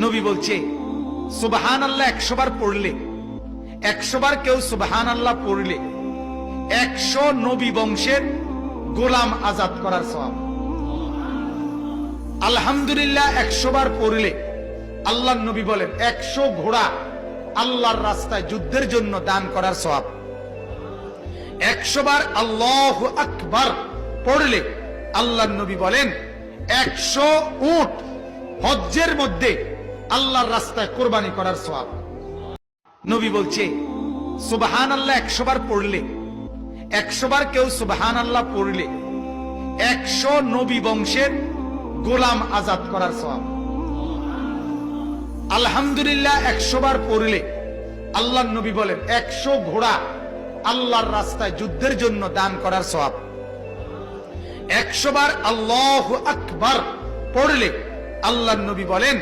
নবী বলছে সুবহানাল্লাহ 100 বার পড়লে, 100 বার কেউ সুবহানাল্লাহ পড়লে 100 নবী বংশের গোলাম আজাদ করার সওয়াব। আলহামদুলিল্লাহ 100 বার পড়লে আল্লাহর নবী বলেন 100 ঘোড়া আল্লাহর রাস্তায় যুদ্ধের জন্য দান করার সওয়াব। 100 বার আল্লাহু আকবার পড়লে আল্লাহর নবী বলেন 100 উট হজ্জের মধ্যে আল্লাহর রাস্তায় কোরবানি করার সওয়াব। নবী বলছে সুবহানাল্লাহ 100 বার পড়লে, 100 বার কেউ সুবহানাল্লাহ পড়লে 100 নবী বংশের গোলাম আজাদ করার সওয়াব। আলহামদুলিল্লাহ 100 বার পড়লে আল্লাহর নবী বলেন 100 ঘোড়া আল্লাহর রাস্তায় যুদ্ধের জন্য দান করার সওয়াব। 100 বার আল্লাহু আকবার পড়লে আল্লাহর নবী বলেন